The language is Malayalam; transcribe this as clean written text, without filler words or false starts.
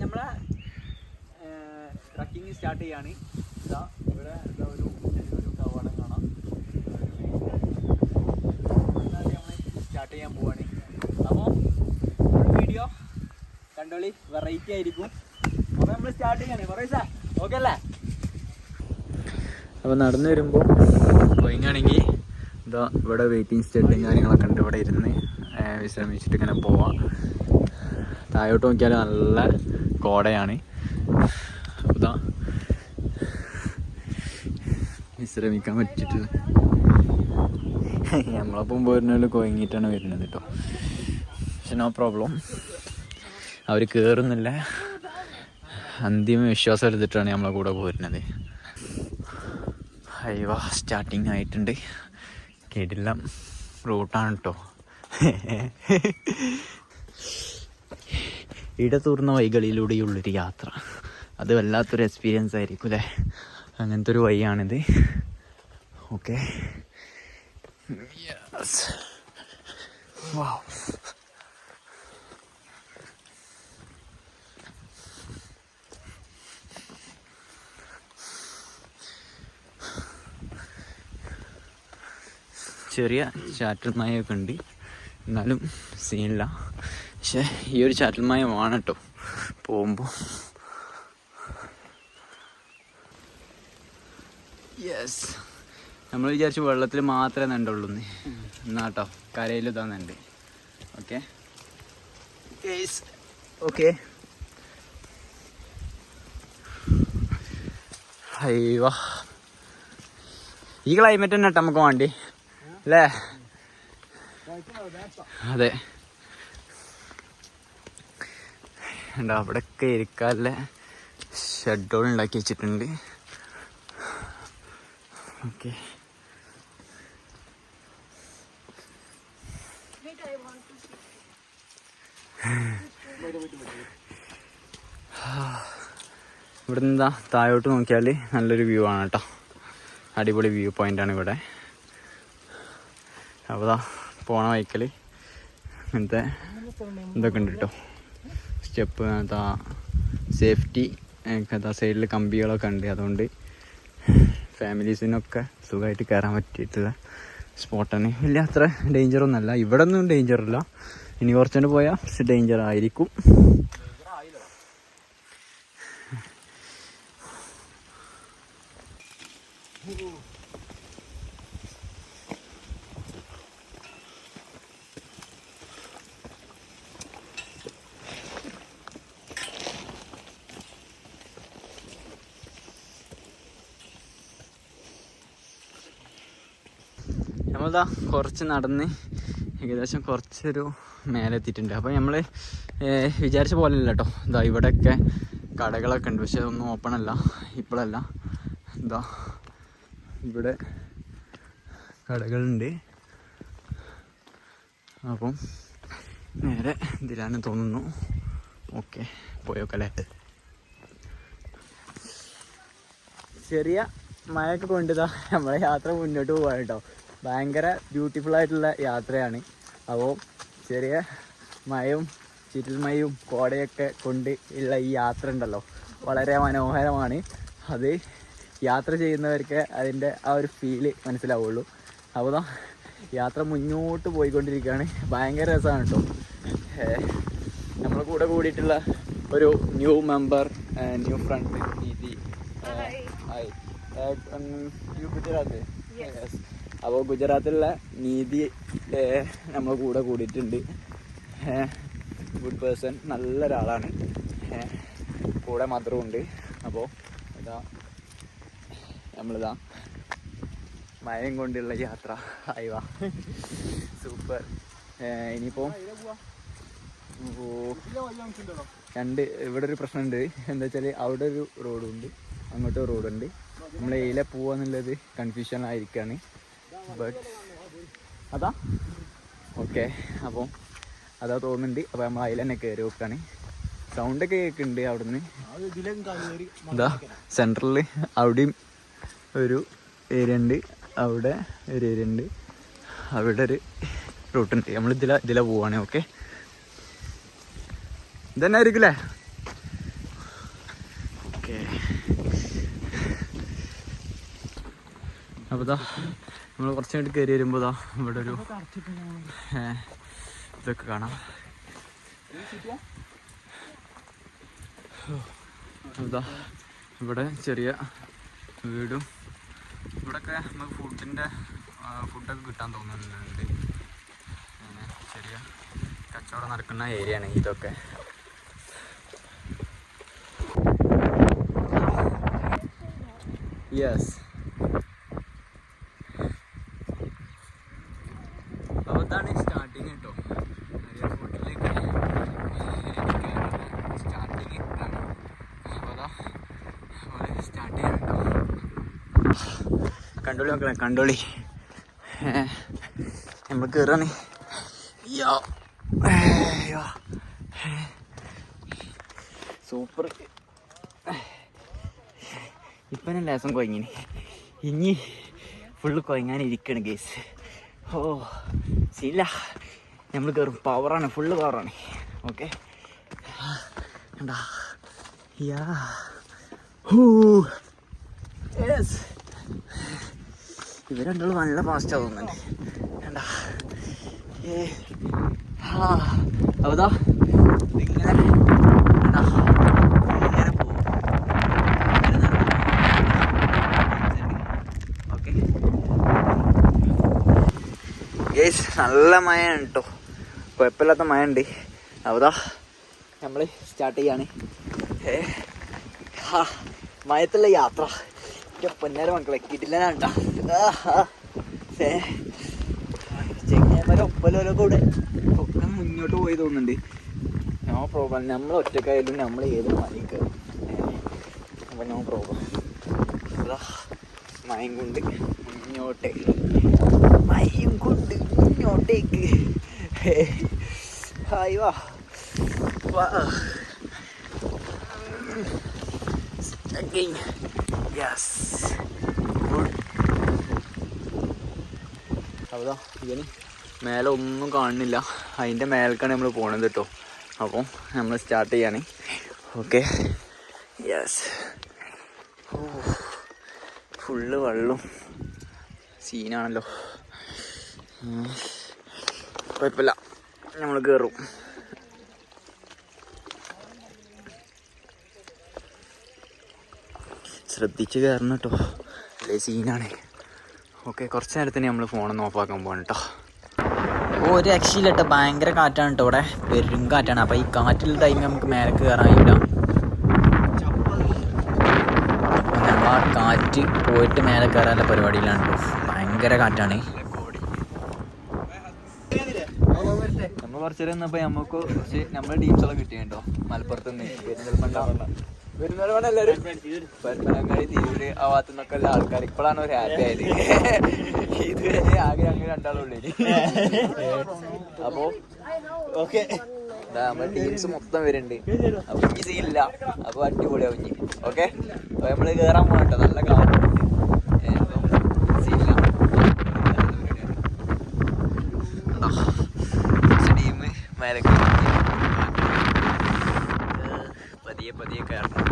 നമ്മളെ ട്രക്കിങ് സ്റ്റാർട്ട് ചെയ്യാണ്. ഇതാ ഇവിടെ എന്താ ഒരു കവാടം കാണാം. നമ്മൾ സ്റ്റാർട്ട് ചെയ്യാൻ പോവാണ്. അപ്പോൾ വീഡിയോ കണ്ടോളി, വെറൈറ്റി ആയിരിക്കും. അപ്പോൾ നമ്മൾ സ്റ്റാർട്ട് ചെയ്യാണ്. പറയൂ സാർ, ഓക്കെ അല്ലേ? അപ്പോൾ നടന്നു വരുമ്പോൾ പോയിങ്ങാണെങ്കിൽ ഇതാ ഇവിടെ വെയിറ്റിംഗ് സ്റ്റെഡും കാര്യങ്ങളൊക്കെ ഉണ്ട്. ഇവിടെ ഇരുന്ന് വിശ്രമിച്ചിട്ട് ഇങ്ങനെ പോവാം. താഴോട്ട് നോക്കിയാൽ നല്ല കോടയാണ്. ഇതാ വിശ്രമിക്കാൻ പറ്റിയിട്ട് നമ്മളപ്പം പോരുന്നതിൽ കൊയങ്ങിയിട്ടാണ് വരുന്നത് കേട്ടോ. പക്ഷെ നോ പ്രോബ്ലം, അവർ കയറുന്നില്ല. അന്തിമ വിശ്വാസം എടുത്തിട്ടാണ് നമ്മളെ കൂടെ പോരുന്നത്. അയ്യോ, സ്റ്റാർട്ടിങ് ആയിട്ടുണ്ട്. കിടിലം റൂട്ടാണ് കേട്ടോ. ഇടതൂർന്ന വഴികളിലൂടെയുള്ളൊരു യാത്ര, അത് വല്ലാത്തൊരു എക്സ്പീരിയൻസ് ആയിരിക്കും അല്ലേ? അങ്ങനത്തെ ഒരു വഴിയാണിത്. ഓക്കെ, വാവ്. ചെറിയ ചാറ്റൽ മഴയൊക്കെ ഉണ്ട്, എന്നാലും സീനില്ല. പക്ഷെ ഈ ഒരു ചാറ്റൽ മഴ വേണം കേട്ടോ പോകുമ്പോൾ. യെസ്, നമ്മൾ വിചാരിച്ചു വെള്ളത്തിൽ മാത്രമേ നണ്ടുള്ളൂ എന്നാട്ടോ, കരയിൽ ഇതാ നണ്ട്. Okay okay. അയ്യോ, ഈ ക്ലൈമറ്റ് തന്നെ കേട്ടോ നമുക്ക് വേണ്ടി അല്ലേ? അതെ, ഉണ്ടോ അവിടെയൊക്കെ ഇരിക്കാനുള്ള ഷെഡുകൾ ഉണ്ടാക്കി വെച്ചിട്ടുണ്ട്. ഓക്കെ, ഇവിടെ നിന്ന് താഴോട്ട് നോക്കിയാൽ നല്ലൊരു വ്യൂ ആണ് കേട്ടോ. അടിപൊളി വ്യൂ പോയിൻ്റാണ് ഇവിടെ. അപ്പോൾ പോണ വഴിക്കൽ ഇങ്ങനത്തെ ഇതൊക്കെ ഉണ്ട് കേട്ടോ. സ്റ്റെപ്പ് എന്താ സേഫ്റ്റി എന്താ സൈഡിൽ കമ്പികളൊക്കെ ഉണ്ട്. അതുകൊണ്ട് ഫാമിലീസിനൊക്കെ സുഖമായിട്ട് കയറാൻ പറ്റിയിട്ടുള്ള സ്പോട്ടാണ്. വലിയ അത്ര ഡേഞ്ചറൊന്നുമല്ല. ഇവിടെ ഒന്നും ഡേഞ്ചറില്ല. ഇനി കുറച്ചുകൊണ്ട് പോയാൽ ഡേഞ്ചർ ആയിരിക്കും. നമ്മളിതാ കുറച്ച് നടന്ന് ഏകദേശം കുറച്ചൊരു മേലെത്തിയിട്ടുണ്ട്. അപ്പോൾ നമ്മൾ വിചാരിച്ച പോലെ അല്ല കേട്ടോ. ഇതാ ഇവിടെയൊക്കെ കടകളൊക്കെ ഉണ്ട്, പക്ഷെ അതൊന്നും ഓപ്പൺ അല്ല ഇപ്പോഴല്ല. ഇതാ ഇവിടെ കടകളുണ്ട്. അപ്പം നേരെ ഇതിലാണെന്ന് തോന്നുന്നു. ഓക്കെ, പോയോക്കല്ലേ. ചെറിയ മഴയൊക്കെ കൊണ്ടിതാ നമ്മളെ യാത്ര മുന്നോട്ട് പോകാൻ കേട്ടോ. ഭയങ്കര ബ്യൂട്ടിഫുൾ ആയിട്ടുള്ള യാത്രയാണ്. അപ്പോൾ ചെറിയ മഴയും ചുരുൾമഴയും കോടയൊക്കെ കൊണ്ട് ഉള്ള ഈ യാത്ര ഉണ്ടല്ലോ, വളരെ മനോഹരമാണ്. അത് യാത്ര ചെയ്യുന്നവർക്ക് അതിൻ്റെ ആ ഒരു ഫീല് മനസ്സിലാവുള്ളൂ. അപ്പോൾ യാത്ര മുന്നോട്ട് പോയിക്കൊണ്ടിരിക്കുകയാണ്. ഭയങ്കര രസമാണ് കേട്ടോ. നമ്മളെ കൂടെ കൂടിയിട്ടുള്ള ഒരു ന്യൂ മെമ്പർ, ന്യൂ ഫ്രണ്ട് നീതി. ഗുജറാത്ത്. അപ്പോൾ ഗുജറാത്തിലുള്ള നീതി നമ്മൾ കൂടെ കൂടിയിട്ടുണ്ട്. ഗുഡ് പേഴ്സൺ, നല്ലൊരാളാണ്. കൂടെ മധുരമുണ്ട്. അപ്പോൾ ഇതാ നമ്മളിതാ മഴയും കൊണ്ടുള്ള യാത്ര. അയവാ, സൂപ്പർ. ഇനിയിപ്പോൾ ഇവിടെ ഒരു പ്രശ്നമുണ്ട്. എന്താ വെച്ചാൽ അവിടെ ഒരു റോഡുണ്ട്, അങ്ങോട്ട് റോഡുണ്ട്. നമ്മൾ എയിലെ പോവാന്നുള്ളത് കൺഫ്യൂഷനായിരിക്കുകയാണ്. ബട്ട് അതാ ഓക്കെ. അപ്പോൾ അതാ തോന്നുന്നുണ്ട്. അപ്പോൾ നമ്മൾ അതിൽ തന്നെ കയറി വെക്കുകയാണ്. സൗണ്ടൊക്കെ കേൾക്കുന്നുണ്ട് അവിടുന്ന്. ഇതാ സെൻട്രലിൽ അവിടെയും ഒരു ഏരിയ ഉണ്ട്, അവിടെ ഒരു ഏരിയ ഉണ്ട്, അവിടെ ഒരു റൂട്ടുണ്ട്. നമ്മൾ ഇതിലെ പോവാണ്. ഓക്കെ, ഇതന്നെ ആയിരിക്കില്ലേ? അപ്പോൾ ഇതാ നമ്മൾ കുറച്ച് കഴിഞ്ഞിട്ട് കയറി വരുമ്പോൾ ഇതാ ഇവിടെ ഒരു ഇതൊക്കെ കാണാം. ഇതാ ഇവിടെ ചെറിയ വീടും ഇവിടെയൊക്കെ നമുക്ക് ഫുഡൊക്കെ കിട്ടാൻ തോന്നുന്നുണ്ട്. അങ്ങനെ ചെറിയ കച്ചവടം നടക്കുന്ന ഏരിയ ആണ് ഇതൊക്കെ. യെസ്, അപ്പോൾ ഇതാണ് സ്റ്റാർട്ടിങ് കേട്ടോ. ഫുഡിലേക്ക് സ്റ്റാർട്ടിങ് ഇതാണ്. അപ്പോൾ അതാ സ്റ്റാർട്ട് ചെയ്യാം കേട്ടോ. കണ്ടോളി മക്കളെ, കണ്ടോളി. നമ്മൾ കയറാണ്. സൂപ്പർ. ഇപ്പം ഞാൻ ലേസം കൊയങ്ങിന്, ഇനി ഫുള്ള് കൊയങ്ങാനിരിക്കണം ഗേസ്. ഓ ശരിയില്ല, നമ്മൾ കയറും. പവറാണ്, ഫുള്ള് പവറാണ്. ഓക്കെ എന്താ യാ യെസ്. ഇവർ രണ്ടും നല്ല ഫാസ്റ്റ് ആവുന്നുണ്ട്. എന്താ അവതാ ഇങ്ങനെ ഇങ്ങനെ പോകും. ഓക്കെ ഗേസ്, നല്ല മഴയാണ് കേട്ടോ. കുഴപ്പമില്ലാത്ത മഴ ഉണ്ട്. അവതാ നമ്മൾ സ്റ്റാർട്ട് ചെയ്യാണ്. മഴത്തുള്ള യാത്ര എൻ്റെ പൊന്നാര മക്കളെ കിടിലനാട്ടോ. ചെങ്ങന്മാരെ ഒപ്പലോരോ കൂടെ ഒക്കെ മുന്നോട്ട് പോയി തോന്നുന്നുണ്ട്. No problem. നമ്മൾ ഒറ്റക്കായാലും നമ്മൾ ഏത് മഴയും കയറും. അപ്പം നോ പ്രോബ്ലം. മയം കൊണ്ട് മുന്നോട്ടേക്ക്, മയം കൊണ്ട് മുന്നോട്ടേക്ക്. ഹായ് വാ again. Yes, good. അവിടെ ഇതിന് മേലെ ഒന്നും കാണുന്നില്ല. അതിൻ്റെ മേലേക്കാണ് നമ്മൾ പോണത് കേട്ടോ. അപ്പോൾ നമ്മൾ സ്റ്റാർട്ട് ചെയ്യാണ്. Okay yes. ഓ ഫുള്ള് വെള്ളം സീനാണല്ലോ. കുഴപ്പമില്ല, നമ്മൾ കയറും. ശ്രദ്ധിച്ച് കയറണം കേട്ടോ, അല്ലേ സീനാണ്. ഓക്കെ, കുറച്ച് നേരത്തിന് നമ്മൾ ഫോണൊന്ന് ഓഫാക്കാൻ പോകണം കേട്ടോ. ഒരു രക്ഷയില്ല കേട്ടോ, ഭയങ്കര കാറ്റാണ് കേട്ടോ. ഇവിടെ പെരും കാറ്റാണ്. അപ്പോൾ ഈ കാറ്റുള്ള ടൈമിൽ നമുക്ക് മേലെ കയറാൻ കഴിയില്ല. നമ്മൾ ആ കാറ്റ് പോയിട്ട് മേലെ കയറാനുള്ള പരിപാടിയിലാണ് കേട്ടോ. ഭയങ്കര കാറ്റാണ്. നമ്മൾ കുറച്ച് നേരം വന്നപ്പോൾ നമുക്ക് കുറച്ച് നമ്മുടെ ടീംസൊക്കെ കിട്ടിയുണ്ടോ മലപ്പുറത്ത് നിന്ന്. പെരുന്തൽമണ്ണ എല്ലാവരും പരപ്പനങ്ങാടി, തിരൂര് ആ ഭാഗത്തു നിന്നൊക്കെ ഉള്ള ആൾക്കാർ ഇപ്പോഴാണ് ഒരു ഹാപ്പി ആയത്. ഇതുവരെ ആകെ അങ്ങനെ രണ്ടാളുള്ളൂ. അപ്പോ ഓക്കെ, നമ്മുടെ ടീംസ് മൊത്തം വരുന്നുണ്ട്. അപ്പൊ ഇനി സീനില്ല, അപ്പൊ അടിപൊളിയാവും ഇനി. ഓക്കെ, അപ്പൊ നമ്മള് കേറാൻ പോകട്ടോ. നല്ല കാറ്റുണ്ട്, സീനില്ല. ടീം മേലെ പതിയെ പതിയെ കയറണം.